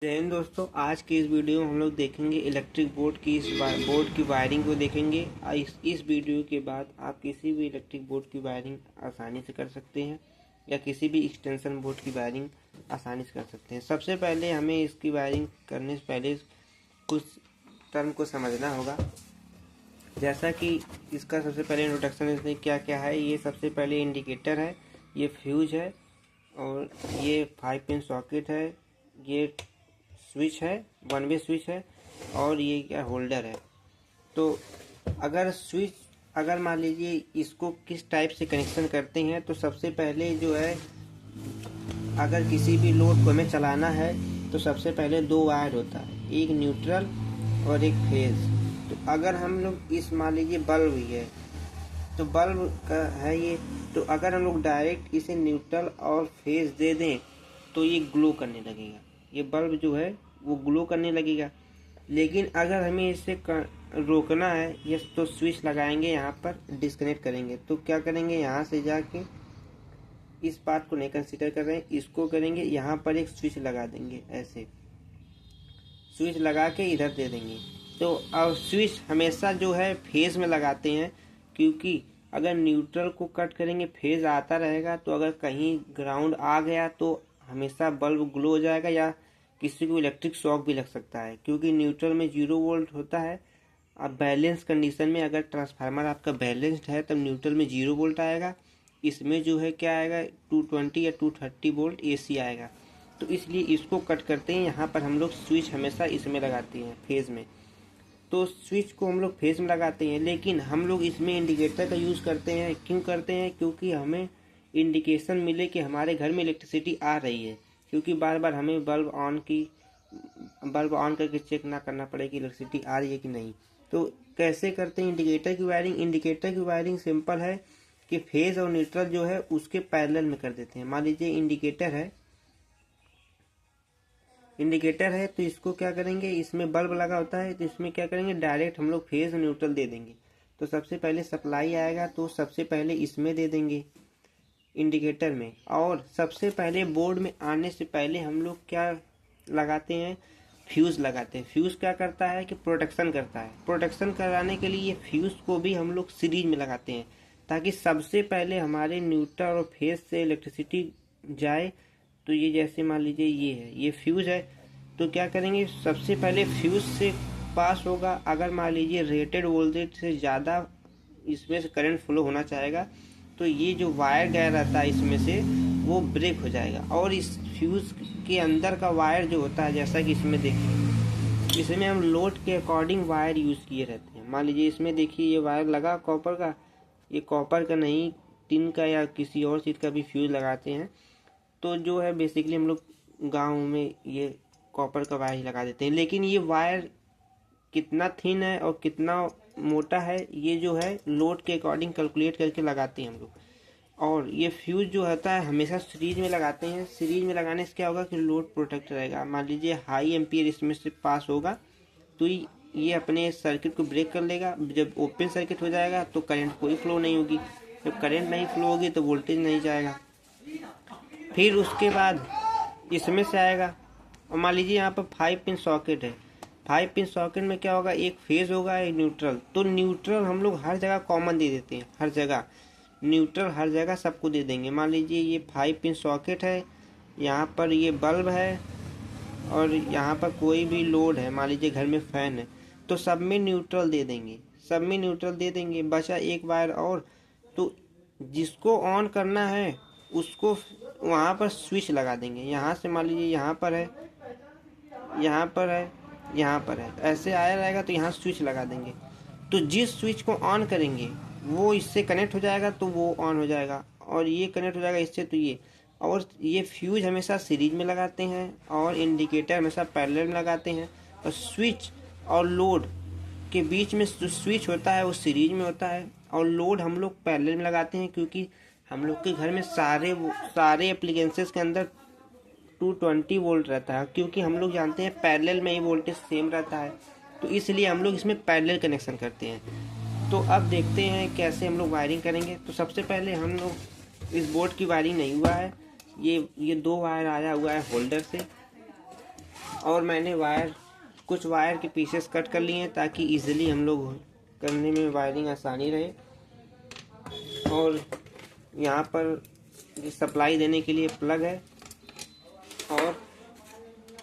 जय हिंद दोस्तों, आज के इस वीडियो में हम लोग देखेंगे इलेक्ट्रिक बोर्ड की बोर्ड की वायरिंग को देखेंगे। इस वीडियो के बाद आप किसी भी इलेक्ट्रिक बोर्ड की वायरिंग आसानी से कर सकते हैं या किसी भी एक्सटेंशन बोर्ड की वायरिंग आसानी से कर सकते हैं। सबसे पहले हमें इसकी वायरिंग करने से पहले कुछ टर्म को समझना होगा। जैसा कि इसका सबसे पहले इंट्रोडक्शन इसमें क्या क्या है। ये सबसे पहले इंडिकेटर है, ये फ्यूज है और ये 5 पिन सॉकेट है, ये स्विच है, वन वे स्विच है और ये क्या होल्डर है। तो अगर मान लीजिए इसको किस टाइप से कनेक्शन करते हैं तो सबसे पहले जो है, अगर किसी भी लोड को हमें चलाना है तो सबसे पहले दो वायर होता है, एक न्यूट्रल और एक फेज। तो अगर हम लोग इस मान लीजिए बल्ब ही है तो बल्ब का है ये, तो अगर हम लोग डायरेक्ट इसे न्यूट्रल और फेज दे दें तो ये ग्लो करने लगेगा, ये बल्ब जो है वो ग्लो करने लगेगा। लेकिन अगर हमें इसे रोकना है ये तो स्विच लगाएंगे, यहाँ पर डिस्कनेक्ट करेंगे। तो क्या करेंगे, यहाँ से जाके इस पार्ट को नहीं कंसीडर कर रहे हैं, इसको करेंगे, यहाँ पर एक स्विच लगा देंगे, ऐसे स्विच लगा के इधर दे देंगे। तो अब स्विच हमेशा जो है फेज में लगाते हैं, क्योंकि अगर न्यूट्रल को कट करेंगे फेज आता रहेगा, तो अगर कहीं ग्राउंड आ गया तो हमेशा बल्ब ग्लो हो जाएगा या किसी को इलेक्ट्रिक शॉक भी लग सकता है, क्योंकि न्यूट्रल में 0 वोल्ट होता है। अब बैलेंस कंडीशन में अगर ट्रांसफार्मर आपका बैलेंस्ड है तब न्यूट्रल में 0 वोल्ट आएगा, इसमें जो है क्या आएगा 220 या 230 वोल्ट AC आएगा। तो इसलिए इसको कट करते हैं, यहाँ पर हम लोग स्विच हमेशा इसमें लगाते हैं, फेज में। तो स्विच को हम लोग फेज में लगाते हैं, लेकिन हम लोग इसमें इंडिकेटर का यूज़ करते हैं। क्यों करते हैं? क्योंकि हमें इंडिकेशन मिले कि हमारे घर में इलेक्ट्रिसिटी आ रही है, क्योंकि बार बार हमें बल्ब ऑन करके चेक ना करना पड़े कि इलेक्ट्रिसिटी आ रही है कि नहीं। तो कैसे करते हैं इंडिकेटर की वायरिंग? इंडिकेटर की वायरिंग सिंपल है कि फेज और न्यूट्रल जो है उसके पैरेलल में कर देते हैं। मान लीजिए इंडिकेटर है तो इसको क्या करेंगे, इसमें बल्ब लगा होता है तो इसमें क्या करेंगे, डायरेक्ट हम लोग फेज और न्यूट्रल दे देंगे। तो सबसे पहले सप्लाई आएगा तो सबसे पहले इसमें दे देंगे इंडिकेटर में, और सबसे पहले बोर्ड में आने से पहले हम लोग क्या लगाते हैं, फ्यूज लगाते हैं। फ्यूज क्या करता है कि प्रोटेक्शन करता है। प्रोटेक्शन कराने के लिए फ्यूज को भी हम लोग सीरीज में लगाते हैं, ताकि सबसे पहले हमारे न्यूट्रल और फेज से इलेक्ट्रिसिटी जाए। तो ये जैसे मान लीजिए ये फ्यूज है, तो क्या करेंगे, सबसे पहले फ्यूज से पास होगा। अगर मान लीजिए रेटेड वोल्टेज से ज़्यादा इसमें से करंट फ्लो होना चाहेगा तो ये जो वायर गया रहता है इसमें से वो ब्रेक हो जाएगा, और इस फ्यूज के अंदर का वायर जो होता है, जैसा कि इसमें देखिए, इसमें हम लोड के अकॉर्डिंग वायर यूज़ किए रहते हैं। मान लीजिए इसमें देखिए ये वायर लगा कॉपर का, ये कॉपर का नहीं, टिन का या किसी और चीज़ का भी फ्यूज लगाते हैं। तो जो है बेसिकली हम लोग गाँव में ये कॉपर का वायर ही लगा देते हैं। लेकिन ये वायर कितना थिन है और कितना मोटा है ये जो है लोड के अकॉर्डिंग कैलकुलेट करके लगाते हैं हम लोग। और ये फ्यूज जो होता है हमेशा सीरीज में लगाते हैं। सीरीज में लगाने से क्या होगा कि लोड प्रोटेक्ट रहेगा। मान लीजिए हाई एम्पियर इसमें से पास होगा तो ये अपने सर्किट को ब्रेक कर लेगा। जब ओपन सर्किट हो जाएगा तो करंट कोई फ्लो नहीं होगी। जब करंट नहीं फ्लो होगी तो वोल्टेज नहीं जाएगा। फिर उसके बाद इसमें से आएगा, और मान लीजिए यहाँ पर 5 पिन सॉकेट है। 5 पिन सॉकेट में क्या होगा, एक फेज होगा एक न्यूट्रल। तो न्यूट्रल हम लोग हर जगह कॉमन दे देते हैं, हर जगह न्यूट्रल हर जगह सबको दे देंगे। मान लीजिए ये 5 पिन सॉकेट है, यहाँ पर ये बल्ब है और यहाँ पर कोई भी लोड है, मान लीजिए घर में फैन है, तो सब में न्यूट्रल दे देंगे। बचा एक वायर और, तो जिसको ऑन करना है उसको वहाँ पर स्विच लगा देंगे। यहाँ से मान लीजिए यहाँ पर है, ऐसे आया रहेगा तो यहाँ स्विच लगा देंगे। तो जिस स्विच को ऑन करेंगे वो इससे कनेक्ट हो जाएगा तो वो ऑन हो जाएगा, और ये कनेक्ट हो जाएगा इससे तो ये। और ये फ्यूज हमेशा सीरीज में लगाते हैं और इंडिकेटर हमेशा पैरेलल में लगाते हैं। और स्विच और लोड के बीच में जो स्विच होता है वो सीरीज में होता है, और लोड हम लोग पैरेलल में लगाते हैं, क्योंकि हम लोग के घर में सारे एप्लीकेंसेस के अंदर 220 वोल्ट रहता है, क्योंकि हम लोग जानते हैं पैरेलल में ही वोल्टेज सेम रहता है। तो इसलिए हम लोग इसमें पैरेलल कनेक्शन करते हैं। तो अब देखते हैं कैसे हम लोग वायरिंग करेंगे। तो सबसे पहले हम लोग, इस बोर्ड की वायरिंग नहीं हुआ है, ये 2 वायर आया हुआ है होल्डर से, और मैंने कुछ वायर के पीसेस कट कर लिए हैं ताकि इजीली हम लोग करने में वायरिंग आसानी रहे। और यहाँ पर ये सप्लाई देने के लिए प्लग है।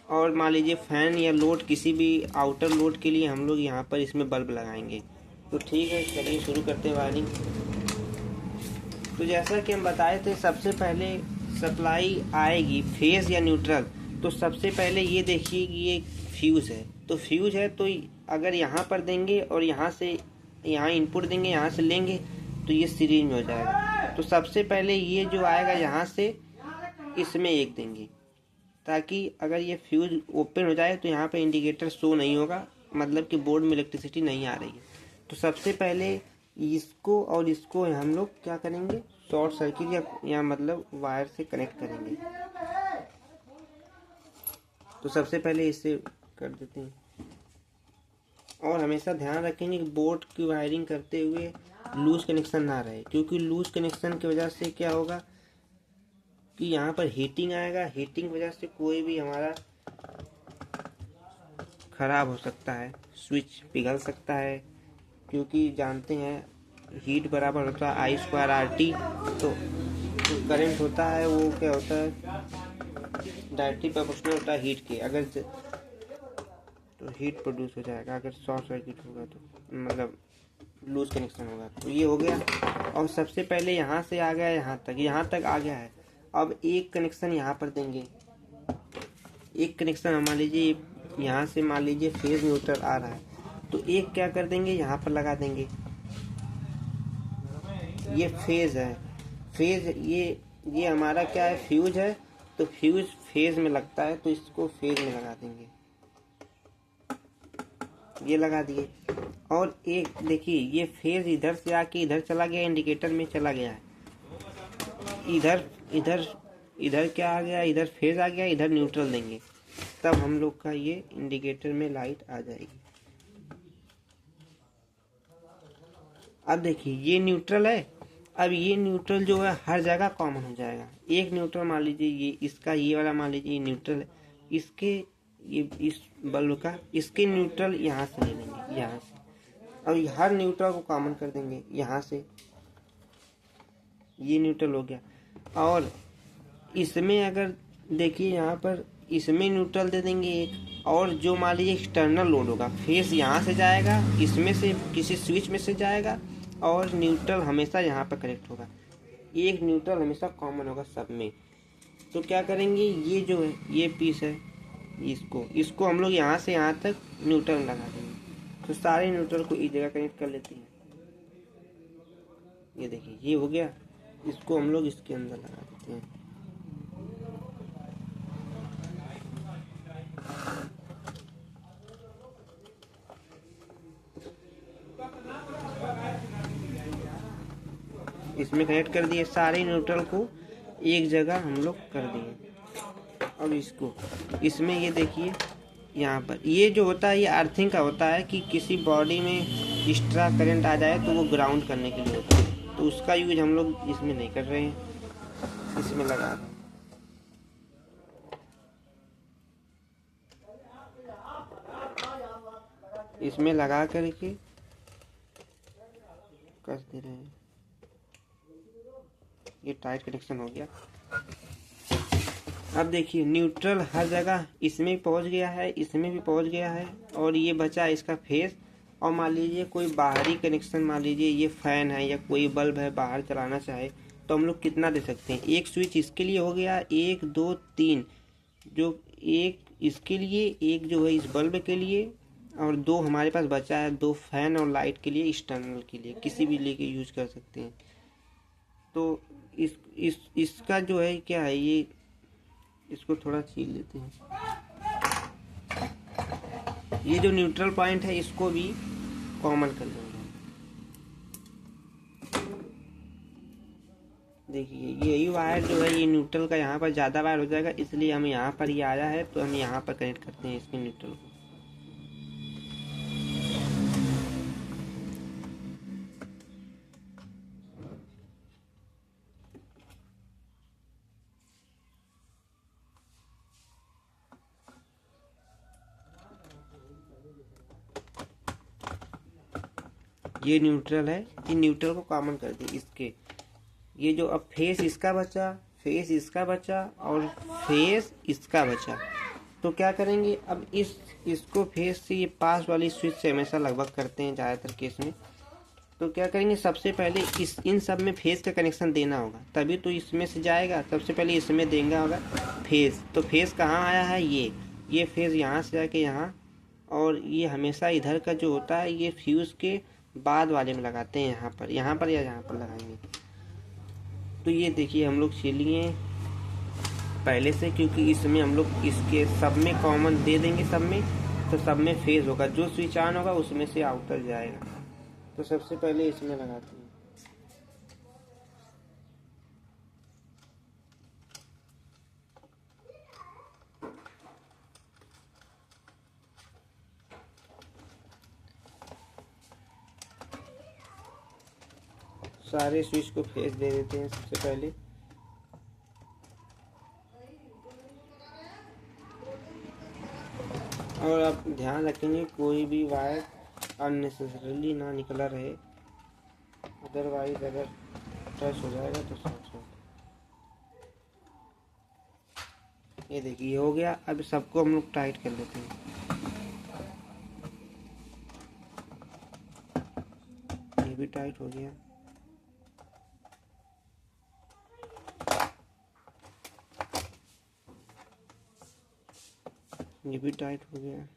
और मान लीजिए फैन या लोड, किसी भी आउटर लोड के लिए हम लोग यहाँ पर इसमें बल्ब लगाएंगे। तो ठीक है, चलिए शुरू करते हैं वायरिंग। तो जैसा कि हम बताए थे, सबसे पहले सप्लाई आएगी फेज या न्यूट्रल। तो सबसे पहले ये देखिए कि ये फ्यूज़ है, तो फ्यूज है तो अगर यहाँ पर देंगे और यहाँ से यहाँ इनपुट देंगे, यहाँ से लेंगे तो ये सीरीज में हो जाएगा। तो सबसे पहले ये जो आएगा यहाँ से इसमें एक देंगे, ताकि अगर ये फ्यूज ओपन हो जाए तो यहाँ पे इंडिकेटर शो नहीं होगा, मतलब कि बोर्ड में इलेक्ट्रिसिटी नहीं आ रही है। तो सबसे पहले इसको और इसको हम लोग क्या करेंगे, शॉर्ट सर्किट या मतलब वायर से कनेक्ट करेंगे। तो सबसे पहले इससे कर देते हैं। और हमेशा ध्यान रखेंगे कि बोर्ड की वायरिंग करते हुए लूज कनेक्शन ना रहे, क्योंकि लूज कनेक्शन की वजह से क्या होगा कि यहाँ पर हीटिंग आएगा। हीटिंग की वजह से कोई भी हमारा खराब हो सकता है, स्विच पिघल सकता है, क्योंकि जानते हैं हीट बराबर होता है आई स्क्वायर आर टी। तो जो करंट होता है वो क्या होता है, डायरेक्टली प्रोपोर्शनल होता है हीट के। अगर तो हीट प्रोड्यूस हो जाएगा अगर शॉर्ट सर्किट होगा, तो मतलब लूज कनेक्शन होगा। तो ये हो गया। और सबसे पहले यहाँ से आ गया यहाँ तक आ गया है। अब एक कनेक्शन यहाँ पर देंगे। एक कनेक्शन मान लीजिए यहाँ से, मान लीजिए फेज न्यूट्रल आ रहा है, तो एक क्या कर देंगे यहाँ पर लगा देंगे। ये फेज है, फेज ये हमारा क्या है, फ्यूज है। तो फ्यूज फेज में लगता है, तो इसको फेज में लगा देंगे। ये लगा दिए। और एक देखिए ये फेज इधर से आके इधर चला गया, इंडिकेटर में चला गया है। इधर इधर इधर क्या आ गया, इधर फेज आ गया, इधर न्यूट्रल देंगे, तब हम लोग का ये इंडिकेटर में लाइट आ जाएगी। अब देखिए ये न्यूट्रल है। अब ये न्यूट्रल जो है हर जगह कॉमन हो जाएगा। एक न्यूट्रल मान लीजिए ये इसका, ये वाला मान लीजिए ये न्यूट्रल है, इसके ये इस बल्ब का, इसके न्यूट्रल यहाँ से ले लेंगे, यहाँ से। अब हर न्यूट्रल को कॉमन कर देंगे यहाँ से, ये न्यूट्रल हो गया। और इसमें अगर देखिए यहाँ पर इसमें न्यूट्रल दे देंगे एक। और जो मान लीजिए एक्सटर्नल लोड होगा, फेस यहाँ से जाएगा, इसमें से किसी स्विच में से जाएगा, और न्यूट्रल हमेशा यहाँ पर कनेक्ट होगा। एक न्यूट्रल हमेशा कॉमन होगा सब में। तो क्या करेंगे, ये जो है ये पीस है, इसको हम लोग यहाँ से यहाँ तक न्यूट्रल लगा देंगे। तो सारे न्यूट्रल को एक जगह कनेक्ट कर लेते हैं। ये देखिए ये हो गया। इसको हम लोग इसके अंदर लगा देते हैं। इसमें कनेक्ट कर दिए, सारे न्यूट्रल को एक जगह हम लोग कर दिए। अब इसको इसमें ये देखिए यहाँ पर ये जो होता है, ये अर्थिंग का होता है कि किसी बॉडी में एक्स्ट्रा करंट आ जाए तो वो ग्राउंड करने के लिए होता है। तो उसका यूज हम लोग इसमें नहीं कर रहे हैं, इसमें लगा रहे हैं। इसमें लगा करके कस दे रहे हैं। ये टाइट कनेक्शन हो गया। अब देखिए न्यूट्रल हर जगह इसमें पहुंच गया है, इसमें भी पहुंच गया है, और ये बचा इसका फेस। और मान लीजिए कोई बाहरी कनेक्शन, मान लीजिए ये फैन है या कोई बल्ब है बाहर चलाना चाहे, तो हम लोग कितना दे सकते हैं। एक स्विच इसके लिए हो गया, 1 2 3, जो एक इसके लिए, एक जो है इस बल्ब के लिए, और 2 हमारे पास बचा है, 2 फैन और लाइट के लिए, एक्सटर्नल के लिए, किसी भी लेके यूज कर सकते हैं। तो इसका जो है क्या है, ये इसको थोड़ा छील लेते हैं। ये जो न्यूट्रल पॉइंट है इसको भी कॉमन कर लेंगे। देखिए यही वायर जो है ये न्यूट्रल का यहाँ पर ज़्यादा वायर हो जाएगा, इसलिए हम यहाँ पर ये आया है तो हम यहाँ पर कनेक्ट करते हैं इसके न्यूट्रल को। ये न्यूट्रल है, ये न्यूट्रल को कॉमन कर दिए इसके। ये जो अब फेस इसका बचा, फेस इसका बचा और फेस इसका बचा, तो क्या करेंगे अब इसको फेस से ये पास वाली स्विच से हमेशा लगभग करते हैं ज़्यादातर केस में। तो क्या करेंगे, सबसे पहले इन सब में फेस का कनेक्शन देना होगा, तभी तो इसमें से जाएगा। सबसे पहले इसमें देंगे होगा फेस। तो फेस कहाँ आया है, ये फेस यहाँ से जाके यहाँ, और ये हमेशा इधर का जो होता है ये फ्यूज़ के बाद वाले में लगाते हैं, यहाँ पर या यहाँ पर लगाएंगे। तो ये देखिए हम लोग चलिए पहले से, क्योंकि इसमें हम लोग इसके सब में कॉमन दे देंगे, सब में, तो सब में फेज होगा, जो स्विच ऑन होगा उसमें से आउटर जाएगा। तो सबसे पहले इसमें लगाते हैं। सारे स्विच को फेस दे देते हैं सबसे पहले। और आप ध्यान रखेंगे कोई भी वायर अननेसेसरीली ना निकला रहे, अदरवाइज अगर टच हो जाएगा तो शॉर्ट हो। ये देखिए हो गया। अब सबको हम लोग टाइट कर लेते हैं। ये भी टाइट हो गया। ये भी टाइट हो गया।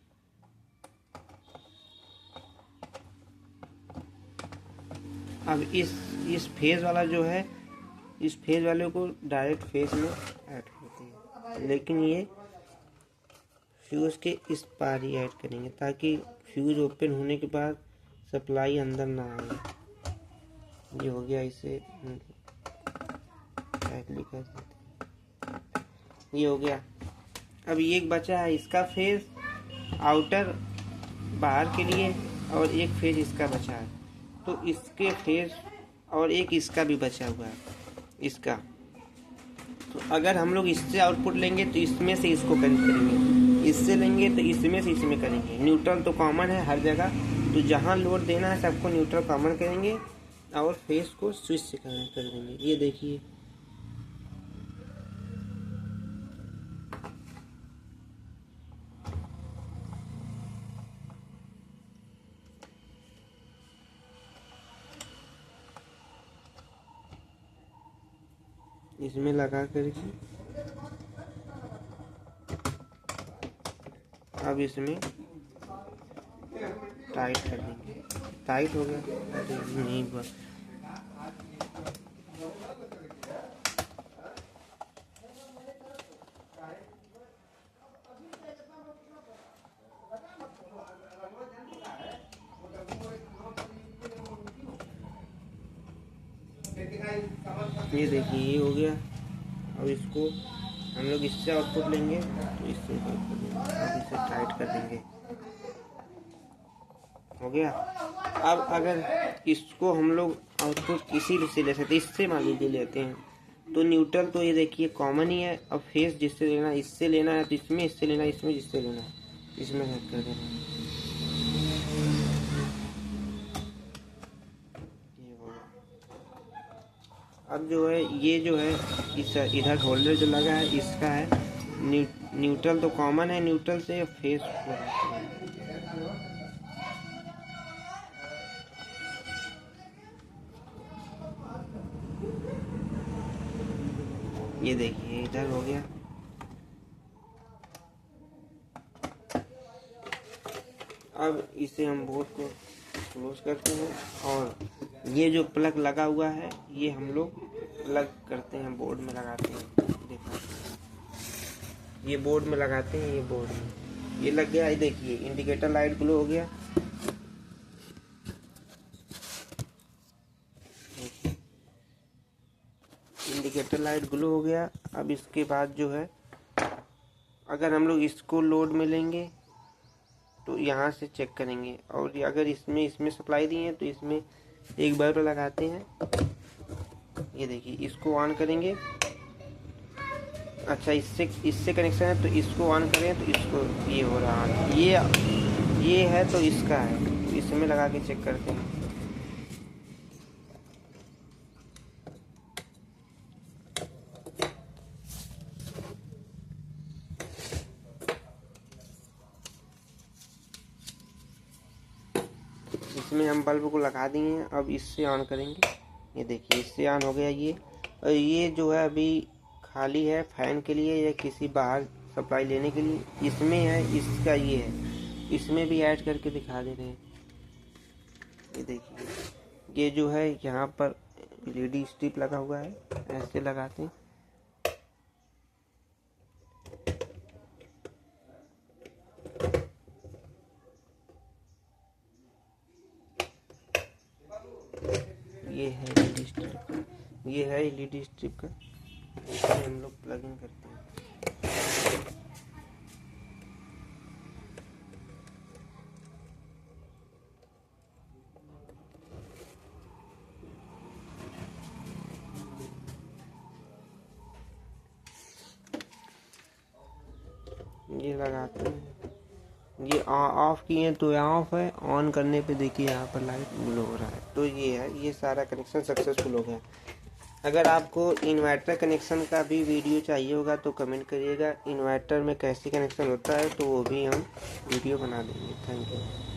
अब इस फेज वाला जो है, इस फेज वाले को डायरेक्ट फेज में ऐड करते हैं, लेकिन ये फ्यूज के इस पार ही ऐड करेंगे ताकि फ्यूज ओपन होने के बाद सप्लाई अंदर ना आए। ये हो गया, इसे टाइटली कर देते हैं। ये हो गया। अब ये एक बचा है इसका फेज आउटर बाहर के लिए, और एक फेज इसका बचा है, तो इसके फेज और एक इसका भी बचा हुआ है इसका। तो अगर हम लोग इससे आउटपुट लेंगे तो इसमें से इसको कनेक्ट करेंगे, इससे लेंगे तो इसमें से इसमें करेंगे। न्यूट्रल तो कॉमन है हर जगह, तो जहाँ लोड देना है सबको न्यूट्रल कॉमन करेंगे और फेज को स्विच से कनेक्ट कर देंगे। ये देखिए इसमें लगा करके अब इसमें टाइट कर देंगे। टाइट हो गया, नहीं बस। ये देखिए ये हो गया। अब इसको हम लोग इससे आउटपुट लेंगे तो इससे आउटपुट लेंगे, अब इसे टाइट कर देंगे। हो गया। अब अगर इसको हम लोग आउटपुट किसी से ले सकते, इससे मान लीजिए लेते हैं, तो न्यूट्रल तो ये देखिए कॉमन ही है। अब फेस जिससे लेना है, इससे लेना है तो इसमें, इससे लेना है इसमें, जिससे लेना है इसमें सेट कर देना है। अब जो है ये जो है इस इधर होल्डर जो लगा है इसका है न्यूट्रल तो कॉमन है, न्यूट्रल से फेस ये देखिए इधर हो गया। अब इसे हम बोर्ड को क्लोज करते हैं और ये जो प्लग लगा हुआ है ये हम लोग प्लग करते हैं, बोर्ड में लगाते हैं। देखो ये बोर्ड में लगाते हैं, ये बोर्ड में ये लग गया। ये देखिए इंडिकेटर लाइट ग्लो हो गया। इंडिकेटर लाइट ग्लो हो गया। अब इसके बाद जो है अगर हम लोग इसको लोड में लेंगे तो यहाँ से चेक करेंगे, और अगर इसमें सप्लाई दी है तो इसमें एक बल्ब लगाते हैं। ये देखिए इसको ऑन करेंगे। अच्छा इससे कनेक्शन है तो इसको ऑन करें तो इसको ये हो रहा है, ये है तो इसका है, इसमें लगा के चेक करते हैं। इसमें हम बल्ब को लगा दिए हैं। अब इससे ऑन करेंगे, ये देखिए इससे ऑन हो गया ये। और ये जो है अभी खाली है फैन के लिए या किसी बाहर सप्लाई लेने के लिए। इसमें है, इसका ये है, इसमें भी ऐड करके दिखा दे रहे हैं। ये देखिए ये जो है यहाँ पर LED स्ट्रिप लगा हुआ है, ऐसे लगाते हैं। ये है LED स्ट्रिप का, ये है LED स्ट्रिप का, इसमें हम लोग प्लग इन करते हैं। ये लगाते हैं, ये ऑफ किए तो ऑफ है, ऑन करने पे देखिए यहाँ पर लाइट ग्लो हो रहा है। तो ये है, ये सारा कनेक्शन सक्सेसफुल हो गया। अगर आपको इन्वर्टर कनेक्शन का भी वीडियो चाहिए होगा तो कमेंट करिएगा, इन्वर्टर में कैसे कनेक्शन होता है तो वो भी हम वीडियो बना देंगे। Thank you.